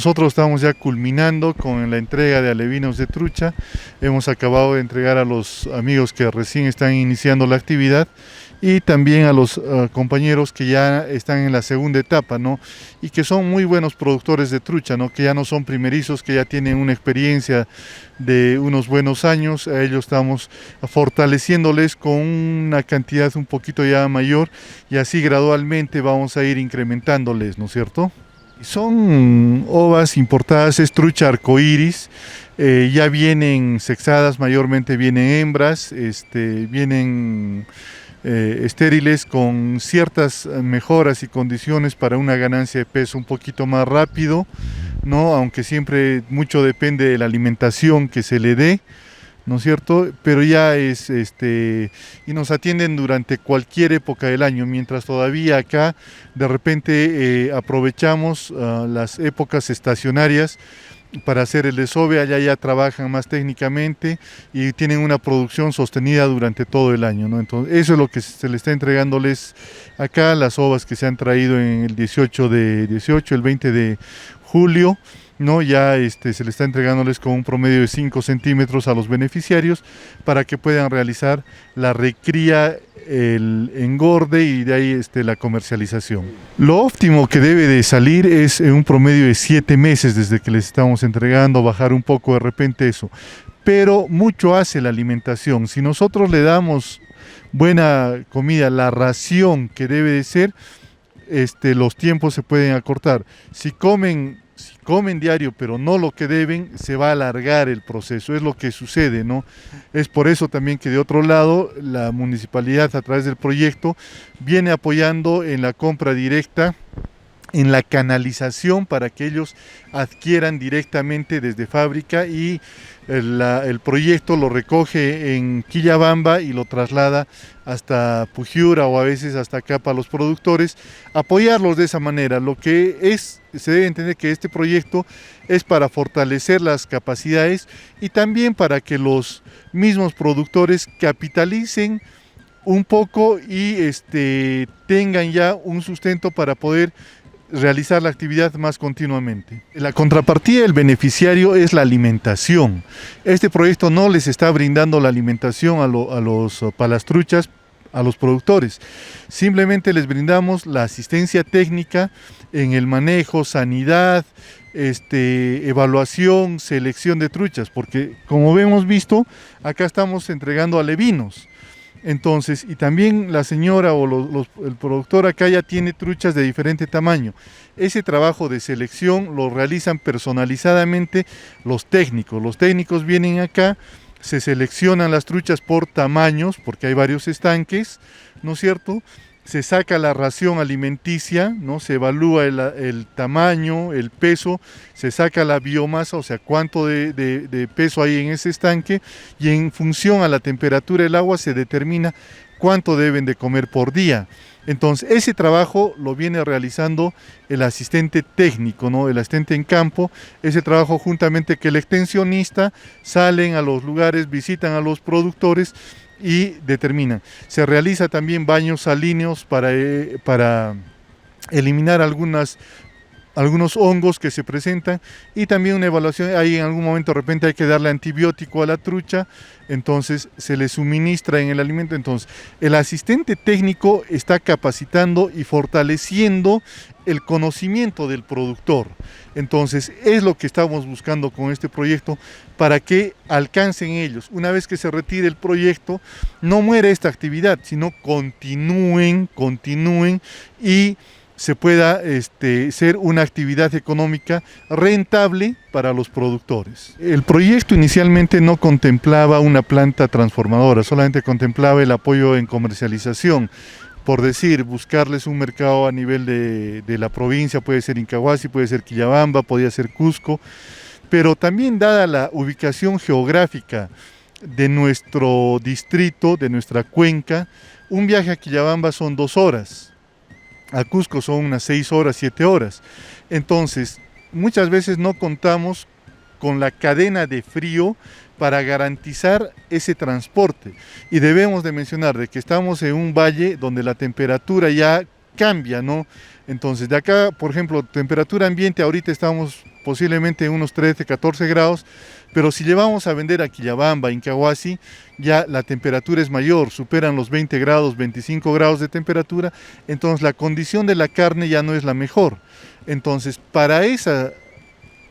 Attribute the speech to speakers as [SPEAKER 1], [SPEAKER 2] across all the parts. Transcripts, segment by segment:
[SPEAKER 1] nosotros estamos ya culminando con la entrega de alevinos de trucha. Hemos acabado de entregar a los amigos que recién están iniciando la actividad y también a los compañeros que ya están en la segunda etapa, ¿no? Y que son muy buenos productores de trucha, ¿no? Que ya no son primerizos, que ya tienen una experiencia de unos buenos años. A ellos estamos fortaleciéndoles con una cantidad un poquito ya mayor y así gradualmente vamos a ir incrementándoles, ¿no es cierto? Son ovas importadas, es trucha arcoíris, ya vienen sexadas, mayormente vienen hembras, vienen estériles con ciertas mejoras y condiciones para una ganancia de peso un poquito más rápido, ¿no? Aunque siempre mucho depende de la alimentación que se le dé, ¿no es cierto? Pero ya y nos atienden durante cualquier época del año, mientras todavía acá de repente aprovechamos las épocas estacionarias para hacer el desove. Allá ya trabajan más técnicamente y tienen una producción sostenida durante todo el año, ¿no? Entonces eso es lo que se le está entregándoles acá, las ovas que se han traído en el 18, el 20 de julio, ¿no? Ya se le está entregándoles con un promedio de 5 centímetros a los beneficiarios para que puedan realizar la recría, el engorde y de ahí la comercialización. Lo óptimo que debe de salir es un promedio de 7 meses desde que les estamos entregando, bajar un poco de repente eso. Pero mucho hace la alimentación. Si nosotros le damos buena comida, la ración que debe de ser, los tiempos se pueden acortar. Si comen diario pero no lo que deben, se va a alargar el proceso, es lo que sucede, ¿no? Es por eso también que de otro lado la municipalidad a través del proyecto viene apoyando en la compra directa, en la canalización para que ellos adquieran directamente desde fábrica y el proyecto lo recoge en Quillabamba y lo traslada hasta Pujiura o a veces hasta acá para los productores, apoyarlos de esa manera. Lo que se debe entender que este proyecto es para fortalecer las capacidades y también para que los mismos productores capitalicen un poco y tengan ya un sustento para poder realizar la actividad más continuamente. La contrapartida del beneficiario es la alimentación. Este proyecto no les está brindando la alimentación para las truchas, a los productores. Simplemente les brindamos la asistencia técnica en el manejo, sanidad, evaluación, selección de truchas, porque como hemos visto, acá estamos entregando alevinos. Entonces, y también la señora o el productor acá ya tiene truchas de diferente tamaño. Ese trabajo de selección lo realizan personalizadamente los técnicos. Los técnicos vienen acá, se seleccionan las truchas por tamaños, porque hay varios estanques, ¿no es cierto? Se saca la ración alimenticia, ¿no? Se evalúa el tamaño, el peso, se saca la biomasa, o sea, cuánto de peso hay en ese estanque, y en función a la temperatura del agua se determina cuánto deben de comer por día. Entonces, ese trabajo lo viene realizando el asistente técnico, ¿no? El asistente en campo, ese trabajo juntamente que el extensionista, salen a los lugares, visitan a los productores y determinan. Se realiza también baños salíneos para eliminar algunos hongos que se presentan y también una evaluación. Ahí en algún momento de repente hay que darle antibiótico a la trucha, entonces se le suministra en el alimento. Entonces el asistente técnico está capacitando y fortaleciendo el conocimiento del productor. Entonces es lo que estamos buscando con este proyecto, para que alcancen ellos. Una vez que se retire el proyecto, no muere esta actividad, sino continúen y se pueda ser una actividad económica rentable para los productores. El proyecto inicialmente no contemplaba una planta transformadora, solamente contemplaba el apoyo en comercialización. Por decir, buscarles un mercado a nivel de la provincia, puede ser Incahuasi, puede ser Quillabamba, podría ser Cusco, pero también dada la ubicación geográfica de nuestro distrito, de nuestra cuenca, un viaje a Quillabamba son 2 horas. A Cusco son unas 6 horas, 7 horas. Entonces, muchas veces no contamos con la cadena de frío para garantizar ese transporte. Y debemos de mencionar de que estamos en un valle donde la temperatura ya cambia, ¿no? Entonces, de acá, por ejemplo, temperatura ambiente, ahorita estamos posiblemente en unos 13, 14 grados, pero si llevamos a vender a Quillabamba, Incahuasi, ya la temperatura es mayor, superan los 20 grados, 25 grados de temperatura, entonces la condición de la carne ya no es la mejor. Entonces, para esa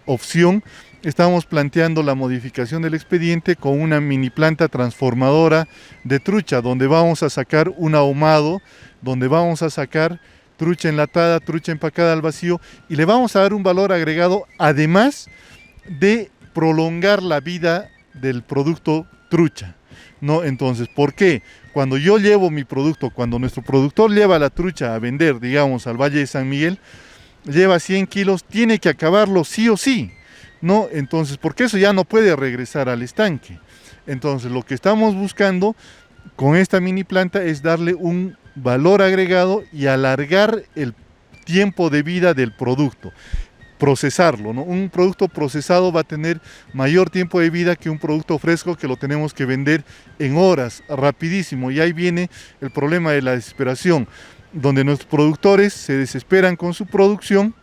[SPEAKER 1] opción, estamos planteando la modificación del expediente con una mini planta transformadora de trucha, donde vamos a sacar un ahumado, donde vamos a sacar trucha enlatada, trucha empacada al vacío, y le vamos a dar un valor agregado, además de prolongar la vida del producto trucha, ¿no? Entonces, ¿por qué? Cuando yo llevo mi producto, cuando nuestro productor lleva la trucha a vender, digamos, al Valle de San Miguel, lleva 100 kilos, tiene que acabarlo sí o sí, ¿no? Entonces, porque eso ya no puede regresar al estanque. Entonces, lo que estamos buscando con esta mini planta es darle un valor agregado y alargar el tiempo de vida del producto, procesarlo, ¿no? Un producto procesado va a tener mayor tiempo de vida que un producto fresco que lo tenemos que vender en horas, rapidísimo, y ahí viene el problema de la desesperación, donde nuestros productores se desesperan con su producción,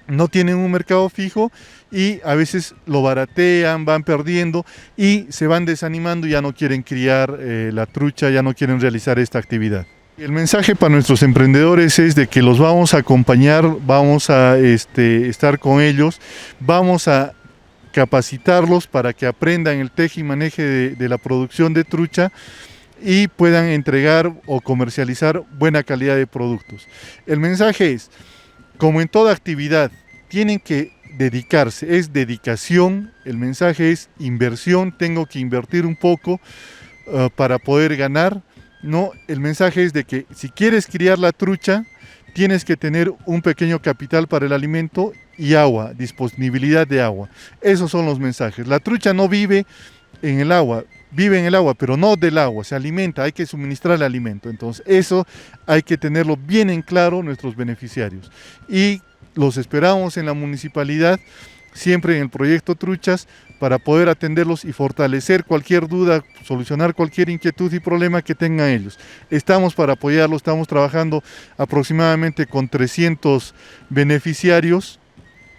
[SPEAKER 1] no tienen un mercado fijo y a veces lo baratean, van perdiendo y se van desanimando y ya no quieren criar la trucha, ya no quieren realizar esta actividad. El mensaje para nuestros emprendedores es de que los vamos a acompañar, vamos a estar con ellos, vamos a capacitarlos para que aprendan el teje y maneje de la producción de trucha y puedan entregar o comercializar buena calidad de productos. El mensaje es, como en toda actividad, tienen que dedicarse, es dedicación, el mensaje es inversión, tengo que invertir un poco para poder ganar. No, el mensaje es de que si quieres criar la trucha, tienes que tener un pequeño capital para el alimento y agua, disponibilidad de agua. Esos son los mensajes. La trucha no vive en el agua, vive en el agua, pero no del agua, se alimenta, hay que suministrarle alimento. Entonces, eso hay que tenerlo bien en claro nuestros beneficiarios. Y los esperamos en la municipalidad, siempre en el proyecto Truchas, para poder atenderlos y fortalecer cualquier duda, solucionar cualquier inquietud y problema que tengan ellos. Estamos para apoyarlos, estamos trabajando aproximadamente con 300 beneficiarios,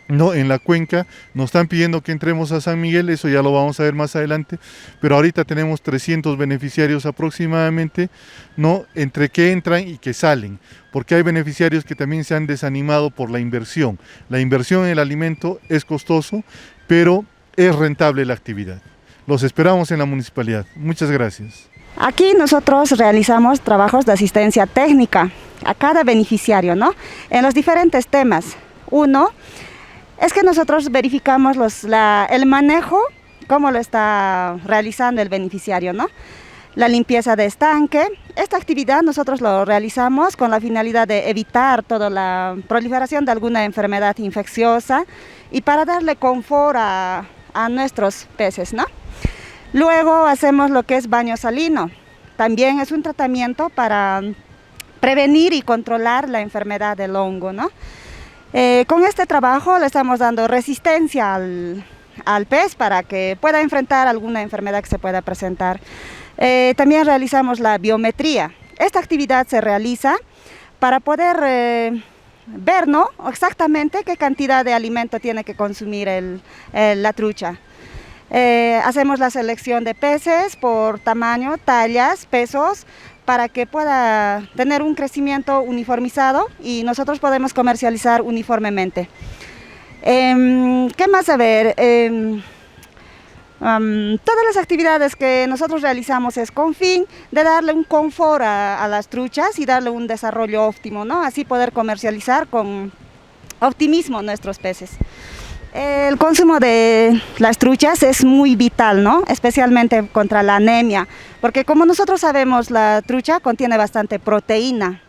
[SPEAKER 1] ¿no? En la cuenca. Nos están pidiendo que entremos a San Miguel, eso ya lo vamos a ver más adelante, pero ahorita tenemos 300 beneficiarios aproximadamente, ¿no? Entre que entran y que salen, porque hay beneficiarios que también se han desanimado por la inversión. La inversión en el alimento es costoso, pero es rentable la actividad. Los esperamos en la municipalidad. Muchas gracias.
[SPEAKER 2] Aquí nosotros realizamos trabajos de asistencia técnica a cada beneficiario, ¿no? En los diferentes temas. Uno es que nosotros verificamos el manejo, cómo lo está realizando el beneficiario, ¿no? La limpieza de estanque. Esta actividad nosotros lo realizamos con la finalidad de evitar toda la proliferación de alguna enfermedad infecciosa y para darle confort a nuestros peces, ¿no? Luego hacemos lo que es baño salino. También es un tratamiento para prevenir y controlar la enfermedad del hongo, ¿no? Con este trabajo le estamos dando resistencia al pez para que pueda enfrentar alguna enfermedad que se pueda presentar. También realizamos la biometría. Esta actividad se realiza para poder ver, ¿no? Exactamente qué cantidad de alimento tiene que consumir la trucha. Hacemos la selección de peces por tamaño, tallas, pesos, para que pueda tener un crecimiento uniformizado y nosotros podemos comercializar uniformemente. ¿Qué más a ver? Todas las actividades que nosotros realizamos es con fin de darle un confort a las truchas y darle un desarrollo óptimo, ¿no? Así poder comercializar con optimismo nuestros peces. El consumo de las truchas es muy vital, ¿no? Especialmente contra la anemia, porque como nosotros sabemos, la trucha contiene bastante proteína,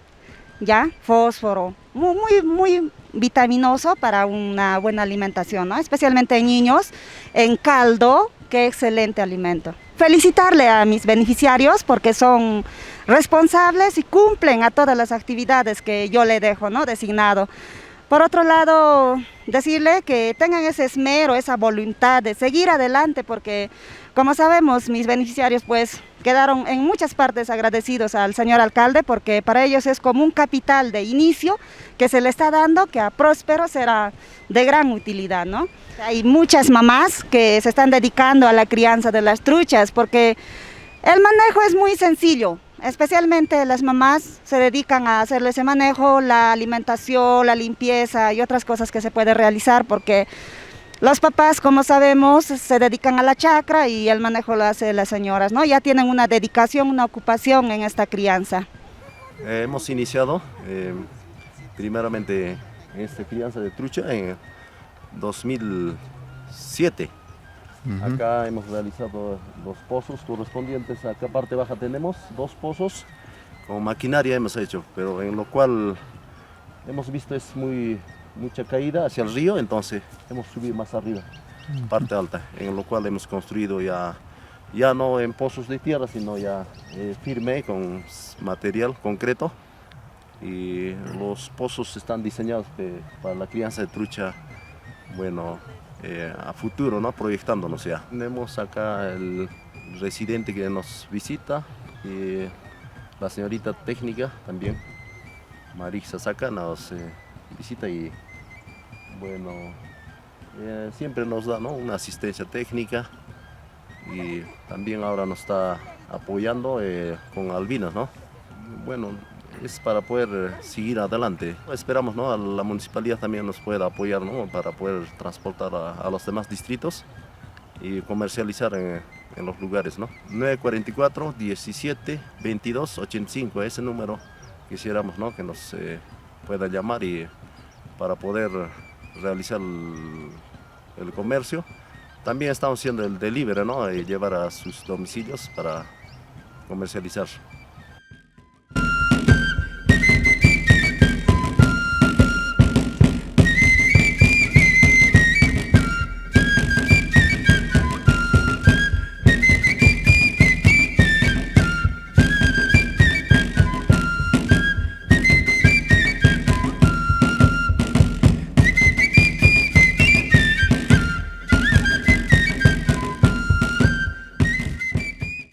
[SPEAKER 2] ¿ya? Fósforo, muy vitaminoso para una buena alimentación, ¿no? Especialmente en niños, en caldo, qué excelente alimento. Felicitarle a mis beneficiarios porque son responsables y cumplen a todas las actividades que yo le dejo, ¿no? Designado. Por otro lado, decirle que tengan ese esmero, esa voluntad de seguir adelante, porque como sabemos, mis beneficiarios pues quedaron en muchas partes agradecidos al señor alcalde, porque para ellos es como un capital de inicio que se le está dando, que a Próspero será de gran utilidad, ¿no? Hay muchas mamás que se están dedicando a la crianza de las truchas, porque el manejo es muy sencillo. Especialmente las mamás se dedican a hacerle ese manejo, la alimentación, la limpieza y otras cosas que se puede realizar, porque los papás, como sabemos, se dedican a la chacra y el manejo lo hacen las señoras, ¿no? Ya tienen una dedicación, una ocupación en esta crianza.
[SPEAKER 3] Hemos iniciado primeramente en esta crianza de trucha en 2007. Acá hemos realizado los pozos correspondientes. Acá parte baja tenemos 2 pozos con maquinaria hemos hecho, pero en lo cual hemos visto es mucha caída hacia el río, entonces hemos subido más arriba, parte alta, en lo cual hemos construido ya no en pozos de tierra, sino ya firme con material concreto, y los pozos están diseñados para la crianza de trucha, bueno, a futuro, ¿no? Proyectándonos ya. Tenemos acá el residente que nos visita y la señorita técnica también, Marisa Saca, nos visita y bueno, siempre nos da, ¿no?, una asistencia técnica, y también ahora nos está apoyando con albinas, ¿no? Bueno, es para poder seguir adelante. Esperamos, ¿no?, a la municipalidad también nos pueda apoyar, ¿no?, para poder transportar a los demás distritos y comercializar en los lugares, ¿no? 944 17 22 85, ese número quisiéramos, ¿no?, que nos pueda llamar y para poder realizar el comercio. También estamos haciendo el delivery, ¿no?, llevar a sus domicilios para comercializar.